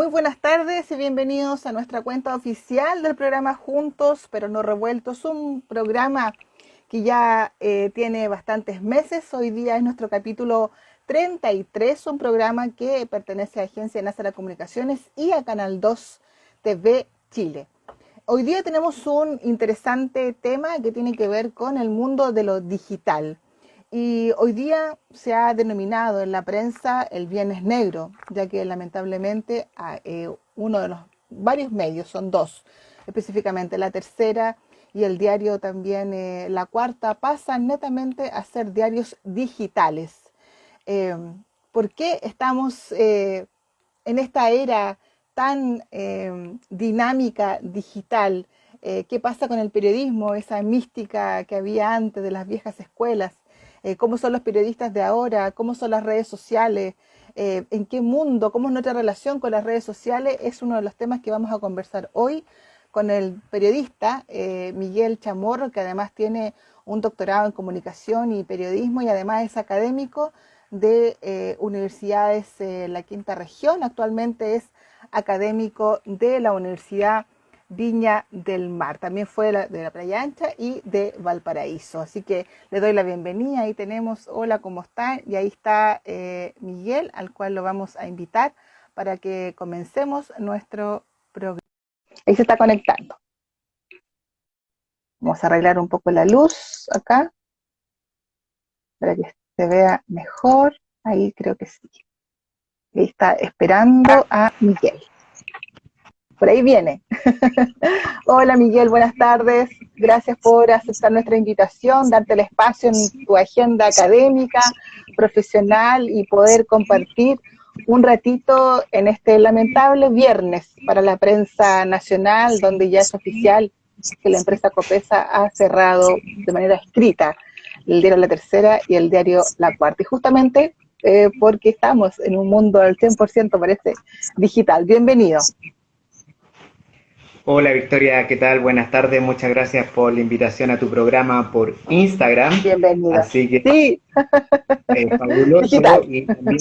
Muy buenas tardes y bienvenidos a nuestra cuenta oficial del programa Juntos pero no revueltos, un programa que ya tiene bastantes meses. Hoy día es nuestro capítulo 33, un programa que pertenece a Agencia Nacional de Comunicaciones y a Canal 2 TV Chile. Hoy día tenemos un interesante tema que tiene que ver con el mundo de lo digital. Y hoy día se ha denominado en la prensa el Viernes Negro, ya que lamentablemente uno de los varios medios, son dos, específicamente La Tercera y el diario también La Cuarta, pasan netamente a ser diarios digitales. Eh, ¿Por qué estamos en esta era tan dinámica digital? ¿Qué pasa con el periodismo, esa mística que había antes de las viejas escuelas? ¿Cómo son los periodistas de ahora? ¿Cómo son las redes sociales? ¿En qué mundo? ¿Cómo es nuestra relación con las redes sociales? Es uno de los temas que vamos a conversar hoy con el periodista Miguel Chamorro, que además tiene un doctorado en comunicación y periodismo y además es académico de universidades la quinta región. Actualmente es académico de la Universidad Viña del Mar, también fue de la Playa Ancha y de Valparaíso, así que le doy la bienvenida. Ahí tenemos, hola, ¿cómo están? Y ahí está Miguel, al cual lo vamos a invitar para que comencemos nuestro programa. Ahí se está conectando. Vamos a arreglar un poco la luz acá para que se vea mejor. Ahí creo que sí. Ahí está esperando a Miguel. Por ahí viene. Hola Miguel, buenas tardes. Gracias por aceptar nuestra invitación, darte el espacio en tu agenda académica, profesional y poder compartir un ratito en este lamentable viernes para la prensa nacional, donde ya es oficial que la empresa Copesa ha cerrado de manera escrita el diario La Tercera y el diario La Cuarta. Y justamente porque estamos en un mundo al 100% parece digital. Bienvenido. Hola Victoria, ¿qué tal? Buenas tardes, muchas gracias por la invitación a tu programa por Instagram. Bienvenido. Así que Sí, fabuloso, digital. y también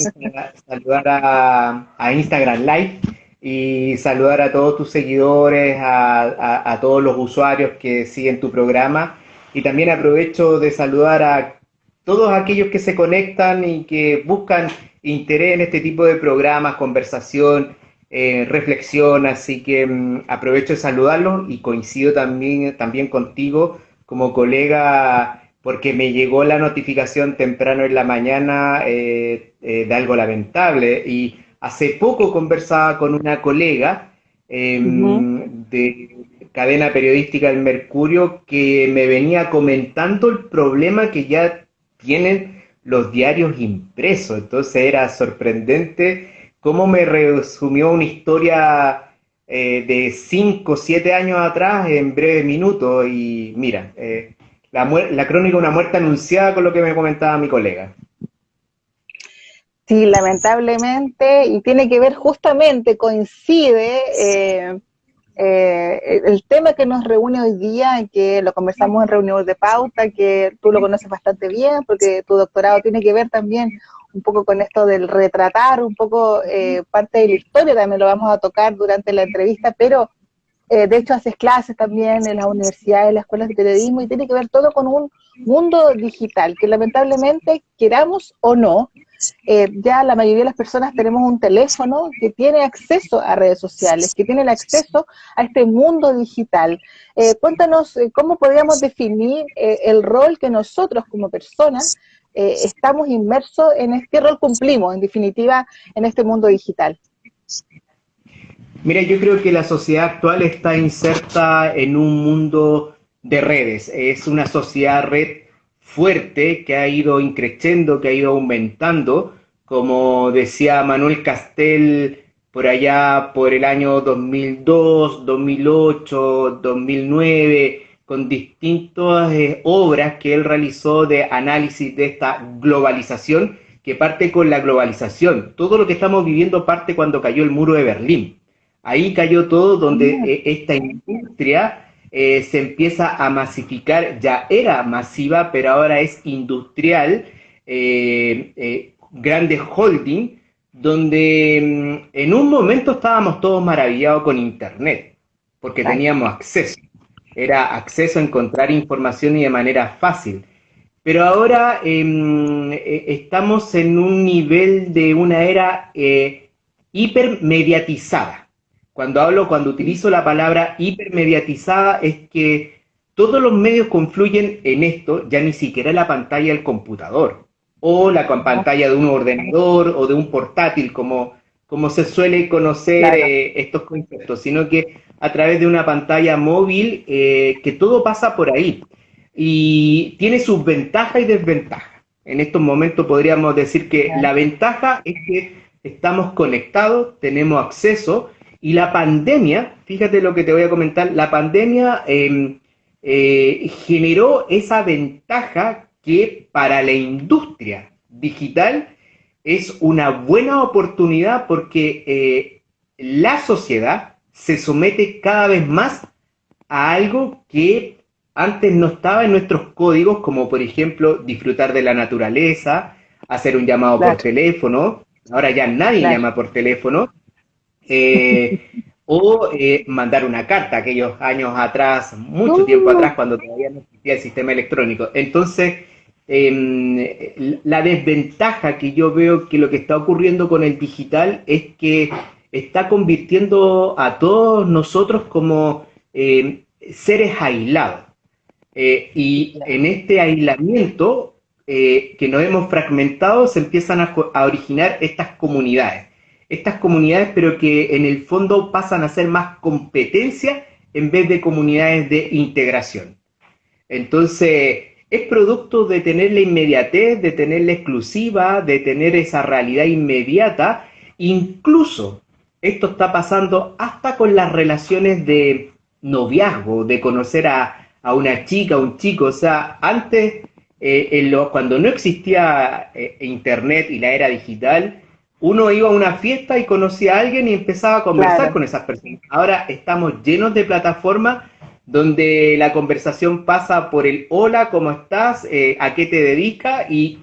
saludar a Instagram Live y saludar a todos tus seguidores, a todos los usuarios que siguen tu programa, y también aprovecho de saludar a todos aquellos que se conectan y que buscan interés en este tipo de programas, conversación, reflexión, así que aprovecho de saludarlos y coincido también contigo como colega, porque me llegó la notificación temprano en la mañana de algo lamentable, y hace poco conversaba con una colega Ujú. de cadena periodística El Mercurio, que me venía comentando el problema que ya tienen los diarios impresos. Entonces era sorprendente cómo me resumió una historia de 5 o 7 años atrás en breves minutos. Y mira, la crónica de una muerte anunciada, con lo que me comentaba mi colega. Sí, lamentablemente, y tiene que ver justamente, coincide el tema que nos reúne hoy día, que lo conversamos en reuniones de pauta, que tú lo conoces bastante bien, porque tu doctorado tiene que ver también un poco con esto del retratar un poco parte de la historia, también lo vamos a tocar durante la entrevista, pero de hecho haces clases también en las universidades, en las escuelas de periodismo, y tiene que ver todo con un mundo digital, que lamentablemente, queramos o no, ya la mayoría de las personas tenemos un teléfono que tiene acceso a redes sociales, que tiene el acceso a este mundo digital. Cuéntanos cómo podríamos definir el rol que nosotros como personas estamos inmersos en qué rol cumplimos, en definitiva, en este mundo digital. Mira, yo creo que la sociedad actual está inserta en un mundo de redes. Es una sociedad red fuerte que ha ido increciendo, que ha ido aumentando. Como decía Manuel Castel por allá por el año 2002, 2008, 2009, con distintas obras que él realizó de análisis de esta globalización, que parte con la globalización. Todo lo que estamos viviendo parte cuando cayó el muro de Berlín. Ahí cayó todo, donde esta industria se empieza a masificar. Ya era masiva, pero ahora es industrial. Grandes holding donde en un momento estábamos todos maravillados con Internet, porque teníamos acceso. Era acceso a encontrar información y de manera fácil. Pero ahora estamos en un nivel de una era hipermediatizada. Cuando utilizo la palabra hipermediatizada es que todos los medios confluyen en esto, ya ni siquiera la pantalla del computador, o la pantalla de un ordenador o de un portátil, como se suele conocer Claro, estos conceptos, sino que a través de una pantalla móvil, que todo pasa por ahí. Y tiene sus ventajas y desventajas. En estos momentos podríamos decir que la ventaja es que estamos conectados, tenemos acceso, y la pandemia, fíjate lo que te voy a comentar, la pandemia generó esa ventaja que para la industria digital es una buena oportunidad porque la sociedad se somete cada vez más a algo que antes no estaba en nuestros códigos, como por ejemplo disfrutar de la naturaleza, hacer un llamado por claro, teléfono, ahora ya nadie claro. llama por teléfono, eh, o mandar una carta, aquellos años atrás, mucho tiempo Uh, atrás, cuando todavía no existía el sistema electrónico. Entonces, la desventaja que yo veo que lo que está ocurriendo con el digital es que está convirtiendo a todos nosotros como seres aislados. Y en este aislamiento que nos hemos fragmentado se empiezan a originar estas comunidades. Estas comunidades, pero que en el fondo pasan a ser más competencia en vez de comunidades de integración. Entonces, es producto de tener la inmediatez, de tener la exclusiva, de tener esa realidad inmediata. Incluso esto está pasando hasta con las relaciones de noviazgo, de conocer a una chica, a un chico. O sea, antes, cuando no existía internet y la era digital, uno iba a una fiesta y conocía a alguien y empezaba a conversar claro, con esas personas. Ahora estamos llenos de plataformas donde la conversación pasa por el hola, ¿cómo estás? ¿A qué te dedicas? Y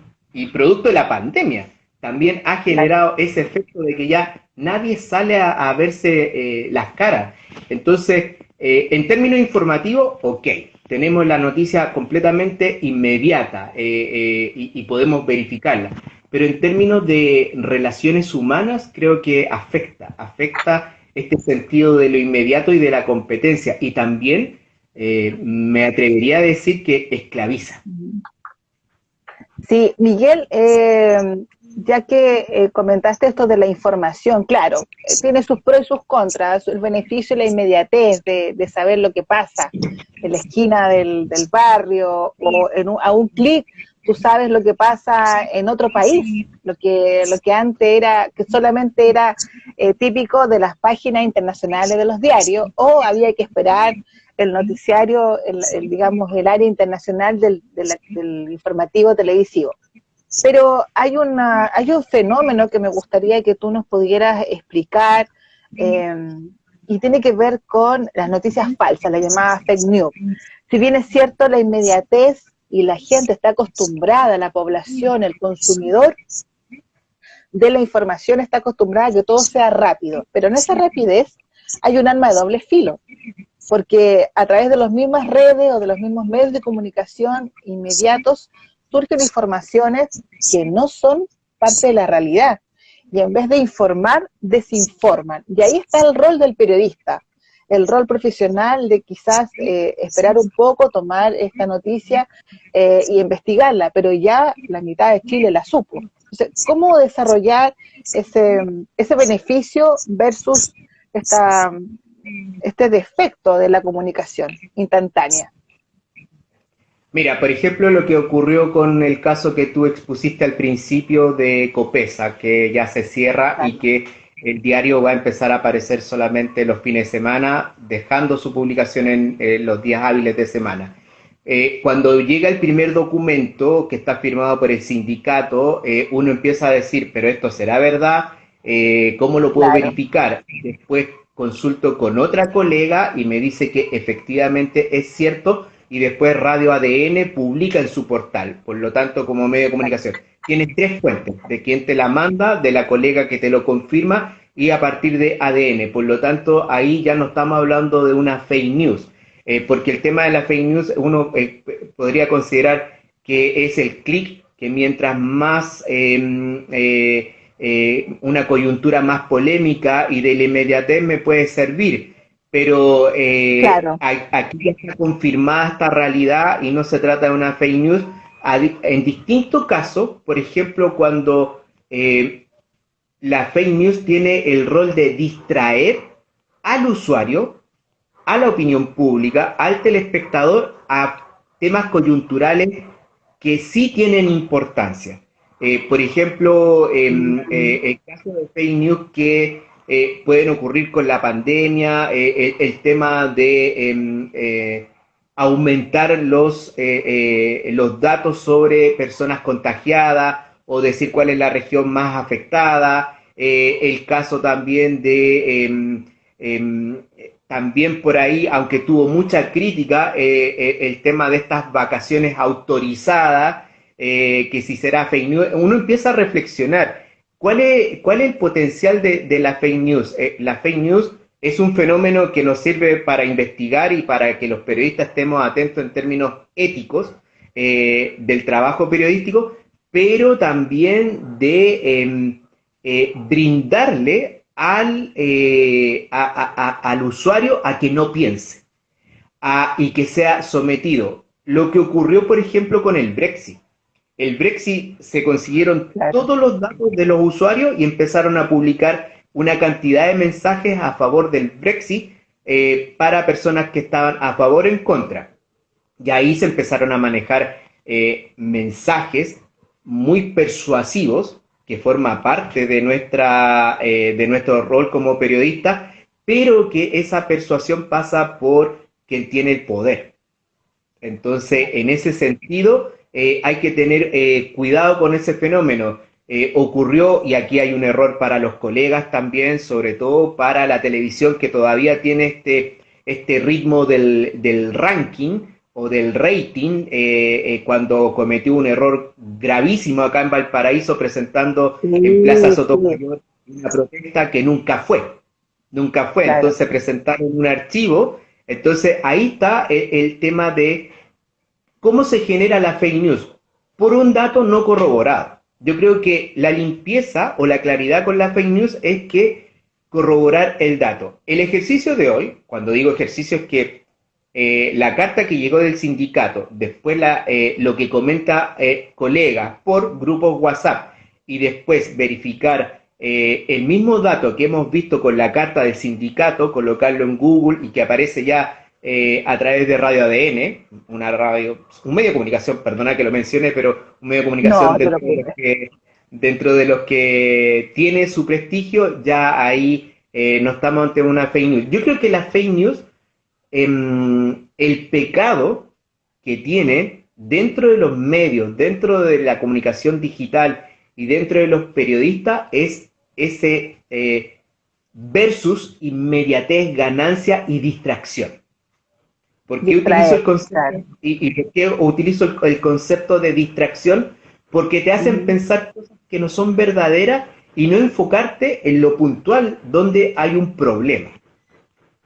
producto de la pandemia también ha claro. generado ese efecto de que ya nadie sale a verse las caras. Entonces, en términos informativos, ok, tenemos la noticia completamente inmediata y podemos verificarla. Pero en términos de relaciones humanas, creo que afecta este sentido de lo inmediato y de la competencia. Y también me atrevería a decir que esclaviza. Sí, Miguel, ya que comentaste esto de la información, claro, tiene sus pros y sus contras, el beneficio y la inmediatez de saber lo que pasa en la esquina del barrio o a un clic, tú sabes lo que pasa en otro país, lo que antes era, que solamente era típico de las páginas internacionales de los diarios, o había que esperar el noticiario, digamos, el área internacional del informativo televisivo. Pero hay un fenómeno que me gustaría que tú nos pudieras explicar, eh, y tiene que ver con las noticias falsas, las llamadas fake news. Si bien es cierto, la inmediatez y la gente está acostumbrada, la población, el consumidor de la información está acostumbrada a que todo sea rápido, pero en esa rapidez hay un arma de doble filo, porque a través de las mismas redes o de los mismos medios de comunicación inmediatos surgen informaciones que no son parte de la realidad, y en vez de informar, desinforman. Y ahí está el rol del periodista, el rol profesional de quizás esperar un poco, tomar esta noticia y investigarla, pero ya la mitad de Chile la supo. Entonces, ¿cómo desarrollar ese beneficio versus esta, este defecto de la comunicación instantánea? Mira, por ejemplo, lo que ocurrió con el caso que tú expusiste al principio de Copesa, que ya se cierra y Claro, que el diario va a empezar a aparecer solamente los fines de semana, dejando su publicación en los días hábiles de semana. Cuando llega el primer documento que está firmado por el sindicato, uno empieza a decir, pero esto será verdad, ¿cómo lo puedo claro, verificar? Después consulto con otra colega y me dice que efectivamente es cierto y después Radio ADN publica en su portal, por lo tanto como medio de comunicación. Tienes tres fuentes, de quien te la manda, de la colega que te lo confirma y a partir de ADN, por lo tanto ahí ya no estamos hablando de una fake news, porque el tema de la fake news uno podría considerar que es el clic, que mientras más una coyuntura más polémica y de la inmediatez me puede servir, pero Claro, aquí ya está confirmada esta realidad y no se trata de una fake news. En distintos casos, por ejemplo, cuando la fake news tiene el rol de distraer al usuario, a la opinión pública, al telespectador, a temas coyunturales que sí tienen importancia. Por ejemplo, el caso de fake news que pueden ocurrir con la pandemia, el tema de aumentar los datos sobre personas contagiadas o decir cuál es la región más afectada, el caso también de también por ahí, aunque tuvo mucha crítica, el tema de estas vacaciones autorizadas, que si será fake news, uno empieza a reflexionar, cuál es el potencial de la fake news? La fake news es un fenómeno que nos sirve para investigar y para que los periodistas estemos atentos en términos éticos del trabajo periodístico, pero también de brindarle al usuario a que no piense y que sea sometido. Lo que ocurrió, por ejemplo, con el Brexit. El Brexit se consiguieron claro. todos los datos de los usuarios y empezaron a publicar una cantidad de mensajes a favor del Brexit para personas que estaban a favor o en contra. Y ahí se empezaron a manejar mensajes muy persuasivos, que forma parte de nuestro rol como periodista, pero que esa persuasión pasa por quien tiene el poder. Entonces, en ese sentido, hay que tener cuidado con ese fenómeno. Ocurrió, y aquí hay un error para los colegas también, sobre todo para la televisión que todavía tiene este ritmo del ranking o del rating, cuando cometió un error gravísimo acá en Valparaíso presentando Sí, en Plaza sí, Sotomayor una protesta que nunca fue, claro. entonces presentaron un archivo, entonces ahí está el tema de cómo se genera la fake news, por un dato no corroborado. Yo creo que la limpieza o la claridad con la fake news es que corroborar el dato. El ejercicio de hoy, cuando digo ejercicio es que la carta que llegó del sindicato, después lo que comenta colegas por grupos WhatsApp y después verificar el mismo dato que hemos visto con la carta del sindicato, colocarlo en Google y que aparece ya a través de Radio ADN, un medio de comunicación, perdona que lo mencione, pero un medio de No comunicación te preocupes. dentro de los que tiene su prestigio, ya ahí no estamos ante una fake news. Yo creo que la fake news, el pecado que tiene dentro de los medios, dentro de la comunicación digital y dentro de los periodistas es ese versus inmediatez, ganancia y distracción. ¿Por qué utilizo el Distraer, concepto claro. y por qué utilizo el concepto de distracción? Porque te hacen pensar cosas que no son verdaderas y no enfocarte en lo puntual donde hay un problema.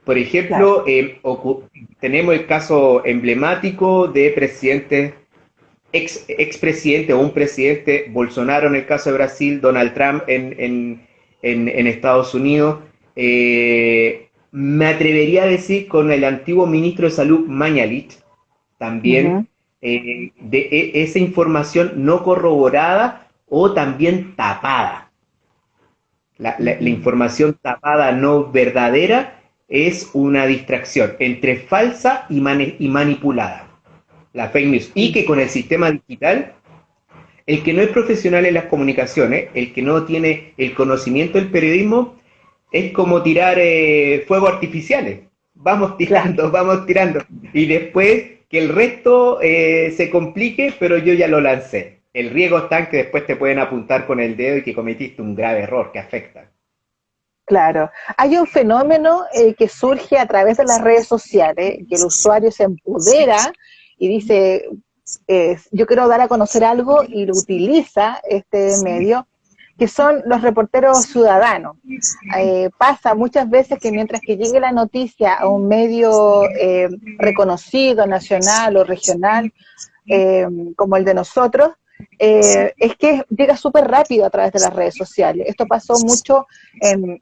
Por Claro. ejemplo, tenemos el caso emblemático de presidentes, expresidente o un presidente, Bolsonaro en el caso de Brasil, Donald Trump en Estados Unidos. Me atrevería a decir con el antiguo ministro de Salud, Mañalich, Ujú. también esa información no corroborada o también tapada. La Mm. información tapada no verdadera es una distracción entre falsa y manipulada, la fake news. Y que con el sistema digital, el que no es profesional en las comunicaciones, el que no tiene el conocimiento del periodismo, es como tirar fuegos artificiales. Vamos Claro. tirando, vamos tirando. Y después que el resto se complique, pero yo ya lo lancé. El riesgo está en que después te pueden apuntar con el dedo y que cometiste un grave error que afecta. Claro, hay un fenómeno que surge a través de las redes sociales, que el usuario se empodera y dice, yo quiero dar a conocer algo, y lo utiliza este medio, que son los reporteros ciudadanos. Pasa muchas veces que mientras que llegue la noticia a un medio reconocido, nacional o regional, como el de nosotros, es que llega súper rápido a través de las redes sociales. Esto pasó mucho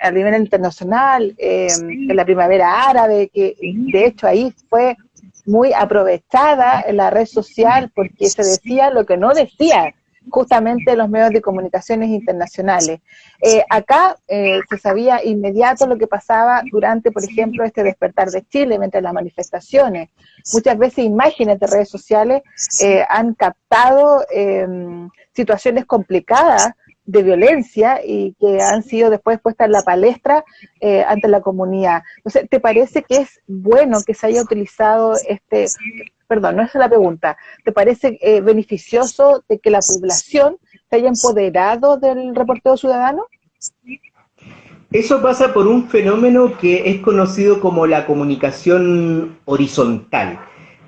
a nivel internacional, en la primavera árabe, que de hecho ahí fue muy aprovechada en la red social porque se decía lo que no decía justamente los medios de comunicaciones internacionales. Acá se sabía inmediato lo que pasaba durante, por ejemplo, este despertar de Chile, mientras las manifestaciones. Muchas veces imágenes de redes sociales han captado situaciones complicadas de violencia y que han sido después puestas en la palestra ante la comunidad. Entonces, ¿te parece que es bueno que se haya utilizado perdón, no es la pregunta, ¿te parece beneficioso de que la población se haya empoderado del reportero ciudadano? Eso pasa por un fenómeno que es conocido como la comunicación horizontal.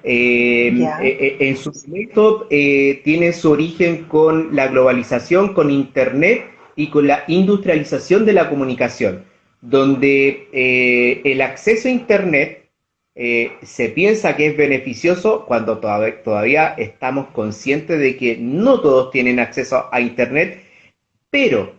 Ya, En su momento tiene su origen con la globalización, con Internet y con la industrialización de la comunicación, donde el acceso a Internet se piensa que es beneficioso cuando todavía estamos conscientes de que no todos tienen acceso a Internet, pero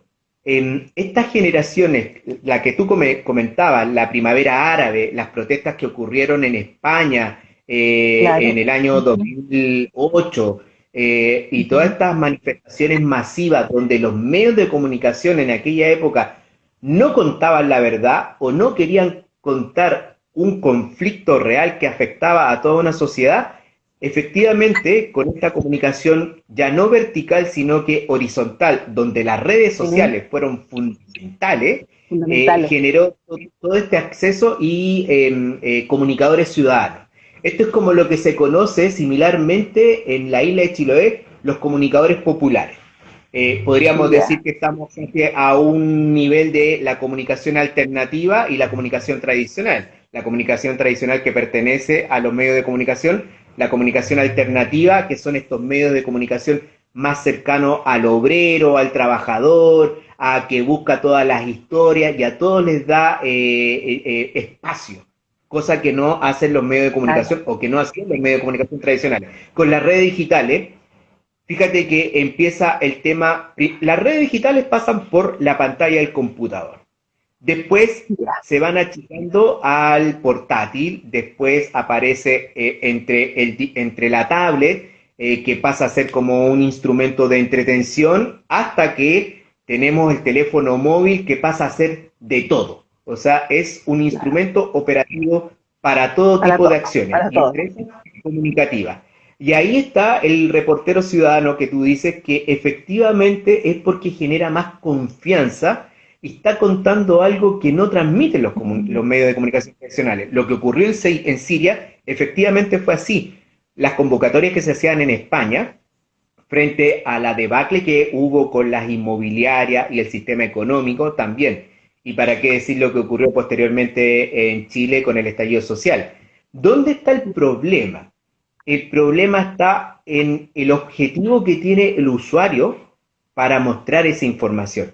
en estas generaciones, la que tú comentabas, la primavera árabe, las protestas que ocurrieron en España en claro. el año Ujú. 2008, y todas Ujú. estas manifestaciones masivas donde los medios de comunicación en aquella época no contaban la verdad o no querían contar un conflicto real que afectaba a toda una sociedad, efectivamente, con esta comunicación ya no vertical, sino que horizontal, donde las redes Sí, sociales fueron fundamentales, fundamentales. generó todo este acceso y comunicadores ciudadanos. Esto es como lo que se conoce similarmente en la isla de Chiloé, los comunicadores populares. Podríamos Ya, decir que estamos a un nivel de la comunicación alternativa y la comunicación tradicional. La comunicación tradicional que pertenece a los medios de comunicación, la comunicación alternativa, que son estos medios de comunicación más cercanos al obrero, al trabajador, a que busca todas las historias y a todos les da espacio, cosa que no hacen los medios de claro. comunicación o que no hacen los medios de comunicación tradicionales. Con las redes digitales, fíjate que empieza el tema, las redes digitales pasan por la pantalla del computador. Después Ya, se van achicando al portátil, después aparece entre la tablet, que pasa a ser como un instrumento de entretención, hasta que tenemos el teléfono móvil que pasa a ser de todo. O sea, es un claro. instrumento operativo para todo Para tipo de todo, acciones, para y todo. entre esas comunicativas. Y ahí está el reportero ciudadano que tú dices que efectivamente es porque genera más confianza y está contando algo que no transmiten los medios de comunicación tradicionales. Lo que ocurrió en Siria efectivamente fue así. Las convocatorias que se hacían en España frente a la debacle que hubo con las inmobiliarias y el sistema económico también. Y para qué decir lo que ocurrió posteriormente en Chile con el estallido social. ¿Dónde está el problema? El problema está en el objetivo que tiene el usuario para mostrar esa información.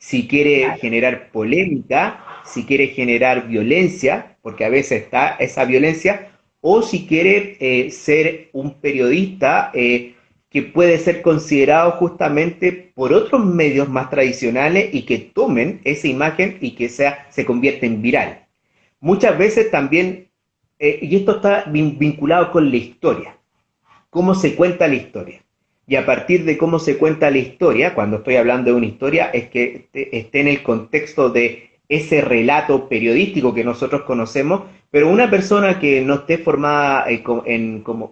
Si quiere Claro, generar polémica, si quiere generar violencia, porque a veces está esa violencia, o si quiere ser un periodista que puede ser considerado justamente por otros medios más tradicionales y que tomen esa imagen y que se convierta en viral. Muchas veces también, y esto está vinculado con la historia, cómo se cuenta la historia. Y a partir de cómo se cuenta la historia, cuando estoy hablando de una historia, es que esté en el contexto de ese relato periodístico que nosotros conocemos, pero una persona que no esté formada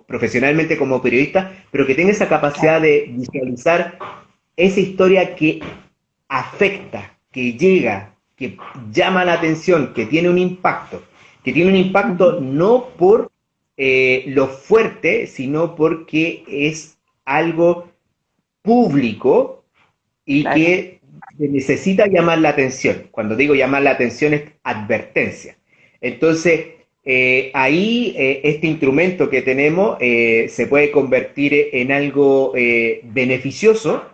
profesionalmente como periodista, pero que tenga esa capacidad claro. de visualizar esa historia que afecta, que llega, que llama la atención, que tiene un impacto Ujú. no por lo fuerte, sino porque es algo público y Claro, que se necesita llamar la atención. Cuando digo llamar la atención es advertencia. Entonces, ahí este instrumento que tenemos se puede convertir en algo beneficioso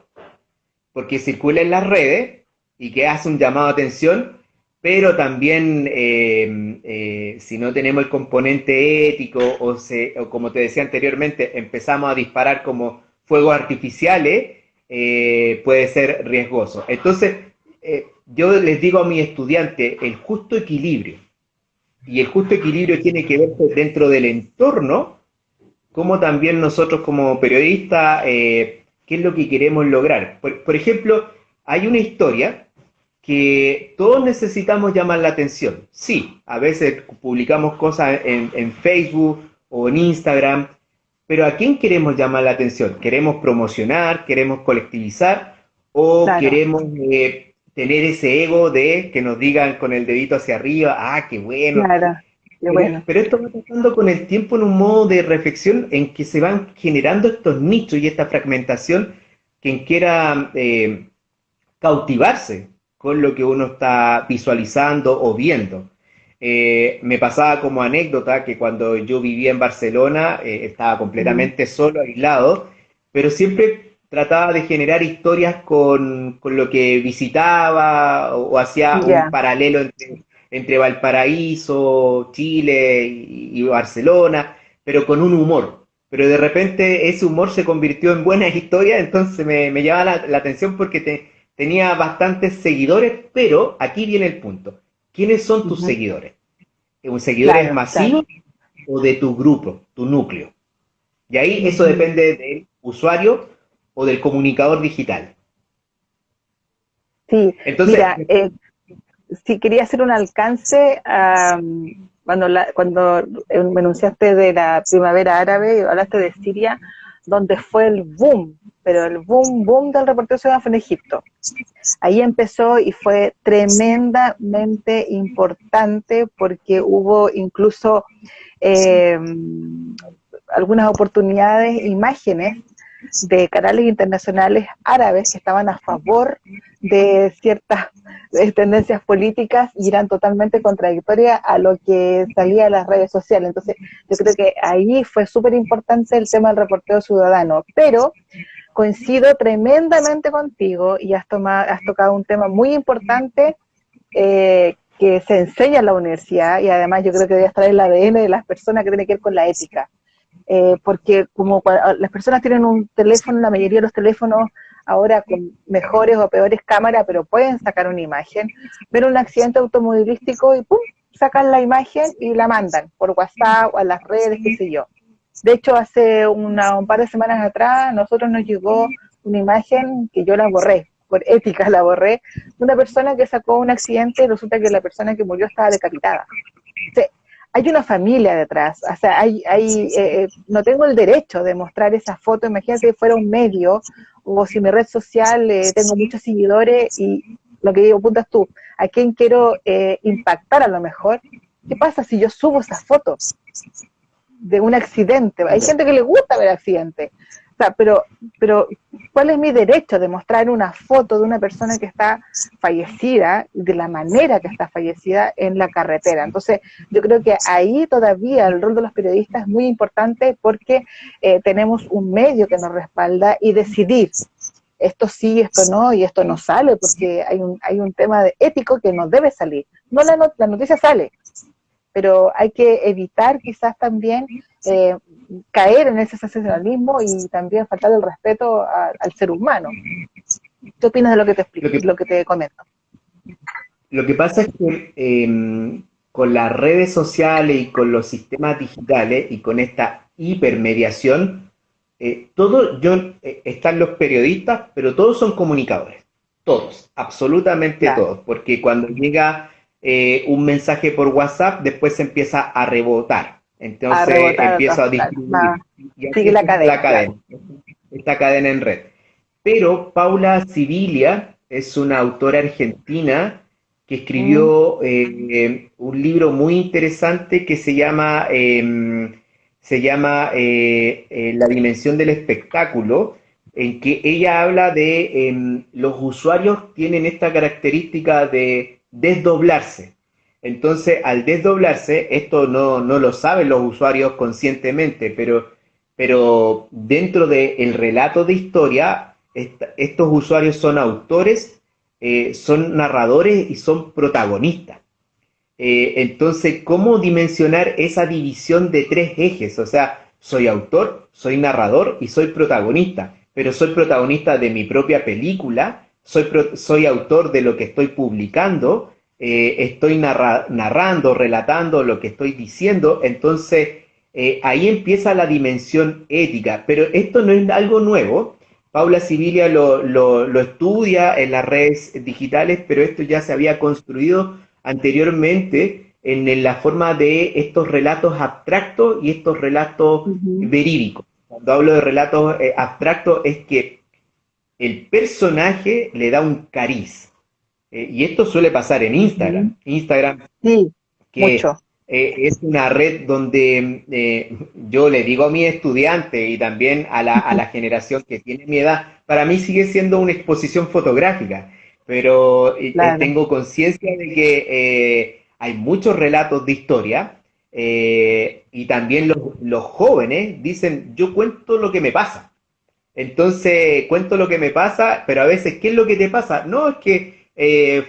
porque circula en las redes y que hace un llamado de atención, pero también si no tenemos el componente ético o como te decía anteriormente, empezamos a disparar como fuegos artificiales, puede ser riesgoso. Entonces, yo les digo a mis estudiantes, el justo equilibrio, y el justo equilibrio tiene que ver dentro del entorno, como también nosotros como periodistas, qué es lo que queremos lograr. Por ejemplo, hay una historia que todos necesitamos llamar la atención. Sí, a veces publicamos cosas en Facebook o en Instagram, pero ¿a quién queremos llamar la atención? ¿Queremos promocionar? ¿Queremos colectivizar? ¿O Claro, queremos tener ese ego de que nos digan con el dedito hacia arriba, ah, qué bueno? claro, qué bueno. Pero esto va pasando con el tiempo en un modo de reflexión en que se van generando estos nichos y esta fragmentación, quien quiera cautivarse con lo que uno está visualizando o viendo. Me pasaba como anécdota que cuando yo vivía en Barcelona estaba Mm, completamente solo, aislado, pero siempre trataba de generar historias con lo que visitaba o hacía un ya, paralelo entre Valparaíso, Chile y Barcelona, pero con un humor. Pero de repente ese humor se convirtió en buenas historias, entonces me llamaba la atención porque tenía bastantes seguidores, pero aquí viene el punto. ¿Quiénes son tus ujú, seguidores? ¿Un seguidores claro, claro. masivos o de tu grupo, tu núcleo? Y ahí eso Ujú. depende del usuario o del comunicador digital. Sí, Entonces, mira, sí quería hacer un alcance a, cuando me enunciaste de la primavera árabe y hablaste de Siria, donde fue el boom, pero el boom del reportero ciudadano fue en Egipto. Ahí empezó y fue tremendamente importante porque hubo incluso eh, algunas oportunidades, imágenes de canales internacionales árabes que estaban a favor de ciertas tendencias políticas y eran totalmente contradictorias a lo que salía de las redes sociales. Entonces, yo creo que ahí fue súper importante el tema del reporteo ciudadano, pero coincido tremendamente contigo y has tocado un tema muy importante que se enseña en la universidad y además yo creo que debe estar en el ADN de las personas que tiene que ver con la ética. Porque como las personas tienen un teléfono, la mayoría de los teléfonos ahora con mejores o peores cámaras, pero pueden sacar una imagen, ver un accidente automovilístico y ¡pum! Sacan la imagen y la mandan por WhatsApp o a las redes, qué sé yo. De hecho, hace un par de semanas atrás, a nosotros nos llegó una imagen que yo la borré, por ética la borré, de una persona que sacó un accidente y resulta que la persona que murió estaba decapitada. O sea, hay una familia detrás, o sea, no tengo el derecho de mostrar esa foto, imagínate que fuera un medio, o si mi red social tengo muchos seguidores y lo que digo, apuntas tú, ¿a quién quiero impactar a lo mejor? ¿Qué pasa si yo subo esa foto de un accidente? Hay gente que le gusta ver accidentes, o sea, pero ¿cuál es mi derecho de mostrar una foto de una persona que está fallecida, de la manera que está fallecida en la carretera? Entonces, yo creo que ahí todavía el rol de los periodistas es muy importante porque tenemos un medio que nos respalda y decidir esto sí, esto no, y esto no sale, porque hay un tema de ético que no debe salir. No la noticia sale, pero hay que evitar quizás también eh, caer en ese sensacionalismo y también faltar el respeto al ser humano. ¿Qué opinas de lo que te explico, lo que, lo que te comento? lo que pasa es que con las redes sociales y con los sistemas digitales y con esta hipermediación, están los periodistas, pero todos son comunicadores, todos, absolutamente Claro, todos, porque cuando llega un mensaje por WhatsApp, después se empieza a rebotar, a entonces rebotar otras, empieza a claro, distribuir, y así sigue es la la cadena, claro. cadena, esta cadena en red. Pero Paula Sibilia es una autora argentina que Mm, escribió un libro muy interesante que se llama La dimensión del espectáculo, en que ella habla de los usuarios tienen esta característica de desdoblarse. Entonces, al desdoblarse, esto no lo saben los usuarios conscientemente, pero dentro del relato de historia, estos usuarios son autores, son narradores y son protagonistas. Entonces, ¿cómo dimensionar esa división de tres ejes? O sea, soy autor, soy narrador y soy protagonista, pero soy protagonista de mi propia película, soy autor de lo que estoy publicando, estoy narrando, relatando lo que estoy diciendo, entonces ahí empieza la dimensión ética, pero esto no es algo nuevo. Paula Sibilia lo estudia en las redes digitales, pero esto ya se había construido anteriormente en la forma de estos relatos abstractos y estos relatos Ujú, verídicos. Cuando hablo de relatos abstractos es que el personaje le da un cariz. Y esto suele pasar en ujú. Instagram. Instagram, Sí, que mucho. es una red donde yo le digo a mis estudiantes y también a la generación que tiene mi edad, para mí sigue siendo una exposición fotográfica, pero Claro. tengo conciencia de que hay muchos relatos de historia y también los jóvenes dicen, yo cuento lo que me pasa. Entonces cuento lo que me pasa, pero a veces, ¿qué es lo que te pasa? No, es que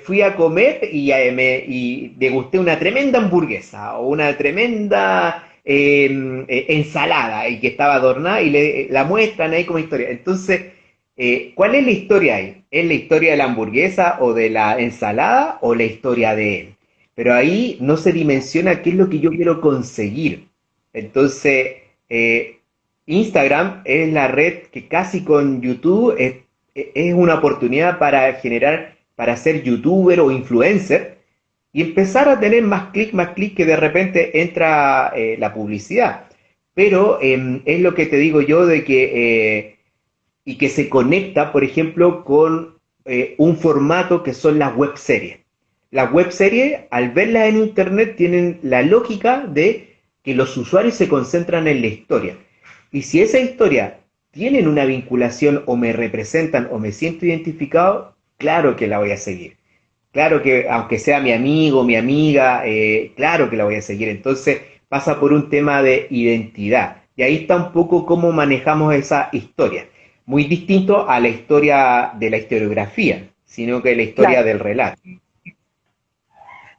fui a comer y degusté una tremenda hamburguesa o una tremenda ensalada y que estaba adornada y la muestran ahí como historia. Entonces, ¿cuál es la historia ahí? ¿Es la historia de la hamburguesa o de la ensalada o la historia de él? Pero ahí no se dimensiona qué es lo que yo quiero conseguir. Entonces, Instagram es la red que casi con YouTube es una oportunidad para generar, para ser youtuber o influencer y empezar a tener más clic, que de repente entra la publicidad. Pero es lo que te digo yo de que, y que se conecta, por ejemplo, con un formato que son las web series. Las web series, al verlas en internet, tienen la lógica de que los usuarios se concentran en la historia. Y si esa historia tienen una vinculación o me representan o me siento identificado, claro que la voy a seguir. Claro que, aunque sea mi amigo, mi amiga, claro que la voy a seguir. Entonces pasa por un tema de identidad. Y ahí está un poco cómo manejamos esa historia. Muy distinto a la historia de la historiografía, sino que la historia Claro. del relato.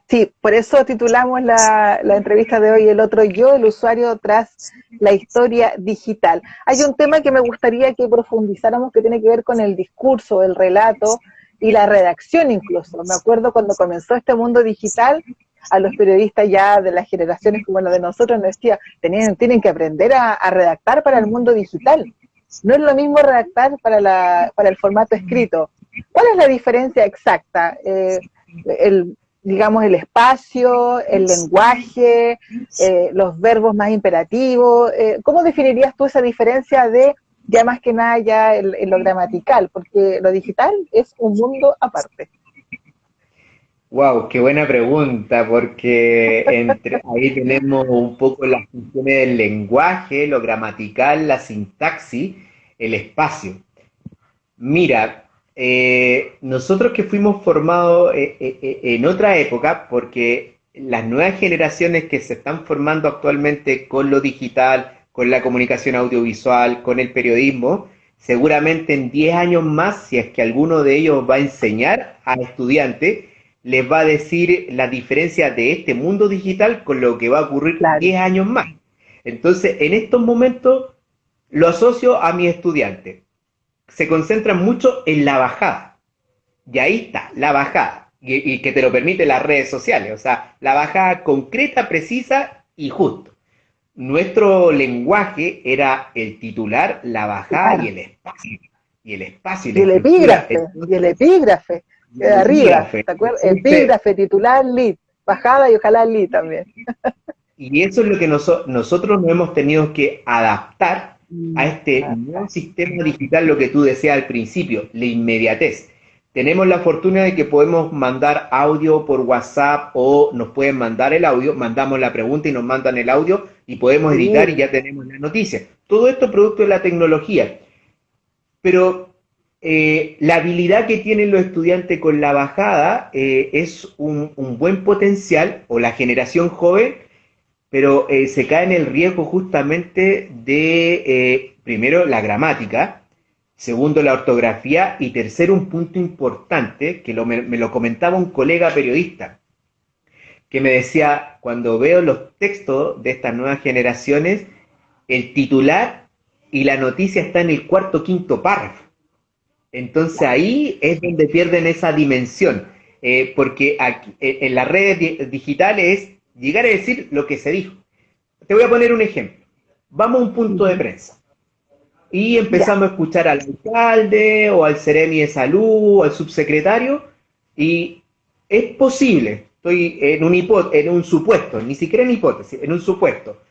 Sí, por eso titulamos la entrevista de hoy El otro yo, el usuario tras la historia digital. Hay un tema que me gustaría que profundizáramos que tiene que ver con el discurso, el relato y la redacción incluso. Me acuerdo cuando comenzó este mundo digital, a los periodistas ya de las generaciones como la de nosotros nos decía, tienen que aprender a redactar para el mundo digital. No es lo mismo redactar para el formato escrito. ¿Cuál es la diferencia exacta? El, digamos, el espacio, el lenguaje, los verbos más imperativos. ¿Cómo definirías tú esa diferencia de, ya más que nada, ya en lo gramatical? Porque lo digital es un mundo aparte. Wow, qué buena pregunta, porque ahí tenemos un poco las funciones del lenguaje, lo gramatical, la sintaxis, el espacio. Mira, nosotros que fuimos formados en otra época, porque las nuevas generaciones que se están formando actualmente con lo digital, con la comunicación audiovisual, con el periodismo, seguramente en 10 años más, si es que alguno de ellos va a enseñar a estudiantes, les va a decir la diferencia de este mundo digital con lo que va a ocurrir Claro. 10 años más. Entonces, en estos momentos lo asocio a mis estudiantes, se concentran mucho en la bajada. Y ahí está, la bajada. Y que te lo permite las redes sociales. O sea, la bajada concreta, precisa y justo. Nuestro lenguaje era el titular, la bajada y Claro. el espacio. Y el espacio y la estructura. Y el Entonces, epígrafe, de el arriba, epígrafe. ¿te acuerdas? Entonces, Epígrafe, titular, lead, bajada y ojalá lead también. y eso es lo que nosotros nos hemos tenido que adaptar a este Ah, nuevo sistema digital, lo que tú decías al principio, la inmediatez. Tenemos la fortuna de que podemos mandar audio por WhatsApp o nos pueden mandar el audio, mandamos la pregunta y nos mandan el audio y podemos editar y sí, ya tenemos la noticia. Todo esto producto de la tecnología. Pero La habilidad que tienen los estudiantes con la bajada es un buen potencial, o la generación joven, pero se cae en el riesgo justamente de, primero, la gramática, segundo, la ortografía, y tercero, un punto importante, que me lo comentaba un colega periodista, que me decía, cuando veo los textos de estas nuevas generaciones, el titular y la noticia está en el cuarto o quinto párrafo. Entonces ahí es donde pierden esa dimensión, porque aquí, en las redes digitales es llegar a decir lo que se dijo. Te voy a poner un ejemplo. Vamos a un punto de prensa y Ya, empezamos a escuchar al alcalde o al seremi de salud o al subsecretario, y es posible, estoy en un supuesto, ni siquiera en hipótesis, en un supuesto,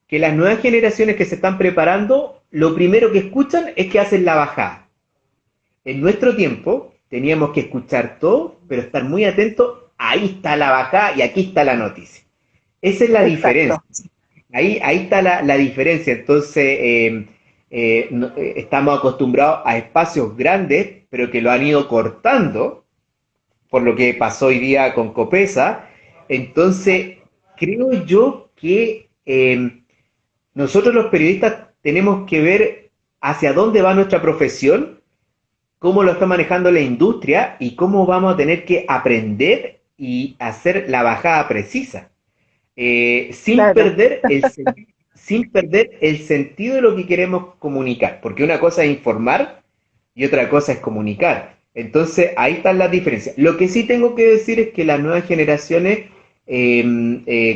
que las nuevas generaciones que se están preparando, lo primero que escuchan es que hacen la bajada. En nuestro tiempo teníamos que escuchar todo, pero estar muy atentos, ahí está la bajada y aquí está la noticia. Esa es la exacto. diferencia. Ahí está la diferencia. Entonces, estamos acostumbrados a espacios grandes, pero que lo han ido cortando, por lo que pasó hoy día con Copesa. Entonces, creo yo que nosotros los periodistas tenemos que ver hacia dónde va nuestra profesión, cómo lo está manejando la industria y cómo vamos a tener que aprender y hacer la bajada precisa, sin Claro. perder sin perder el sentido de lo que queremos comunicar, porque una cosa es informar y otra cosa es comunicar. Entonces, ahí están las diferencias. Lo que sí tengo que decir es que las nuevas generaciones,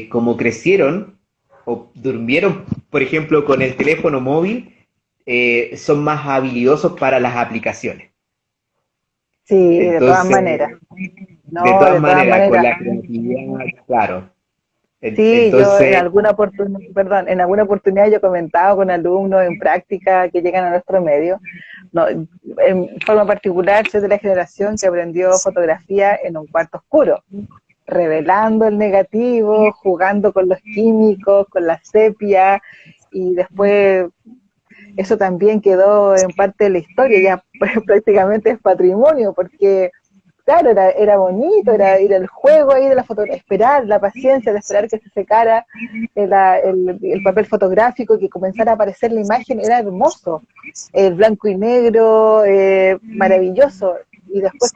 como crecieron o durmieron, por ejemplo, con el teléfono móvil, son más habilidosos para las aplicaciones. Sí, de todas Entonces, maneras. de No, todas de todas maneras, con maneras. la creatividad, claro. Sí, yo en Entonces, alguna oportunidad, perdón, en alguna oportunidad yo he comentado con alumnos en práctica que llegan a nuestro medio. No, en forma particular, soy de la generación que aprendió fotografía en un cuarto oscuro, revelando el negativo, jugando con los químicos, con la sepia, y después eso también quedó en parte de la historia, ya prácticamente es patrimonio, porque claro, era bonito, era el juego ahí de la fotografía, esperar, la paciencia de esperar que se secara el papel fotográfico y que comenzara a aparecer la imagen, era hermoso, el blanco y negro, maravilloso. Y después